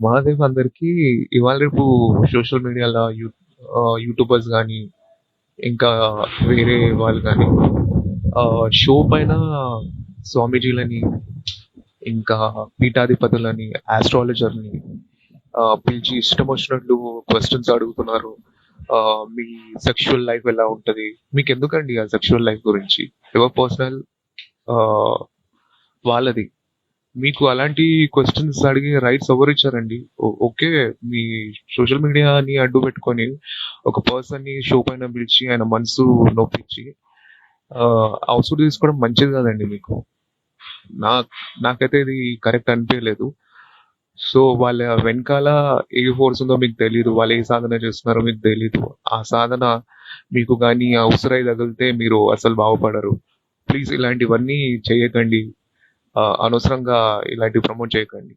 మహాదేవ్ అందరికి ఇవాళ రేపు సోషల్ మీడియాలో యూట్యూబర్స్ కానీ ఇంకా వేరే వాళ్ళు కానీ షో పైన స్వామీజీలని ఇంకా పీఠాధిపతులని ఆస్ట్రాలజర్ని పిలిచి ఇష్టం వచ్చినట్లు క్వశ్చన్స్ అడుగుతున్నారు. ఆ, మీ సెక్షువల్ లైఫ్ ఎలా ఉంటది, మీకు ఎందుకండి ఆ సెక్షువల్ లైఫ్ గురించి, ఎవరి పర్సనల్ వాళ్ళది. మీకు అలాంటి క్వశ్చన్స్ అడిగే రైట్స్ ఎవరు ఇచ్చారండి? ఓకే, మీ సోషల్ మీడియాని అడ్డు పెట్టుకొని ఒక పర్సన్ ని షో పైన పిలిచి ఆయన మనసు నొప్పించి అవసరం తీసుకోవడం మంచిది కాదండి మీకు. నా నాకైతే ఇది కరెక్ట్ అనిపించలేదు. సో వాళ్ళ వెనకాల ఏ ఫోర్స్ ఉందో మీకు తెలీదు, వాళ్ళు ఏ సాధన చేస్తున్నారో మీకు తెలీదు. ఆ సాధన మీకు కానీ అవసరై తగిలితే మీరు అసలు బాగుపడరు. ప్లీజ్ ఇలాంటివన్నీ చేయకండి. అనవసరంగా ఇలాంటివి ప్రమోట్ చేయకండి.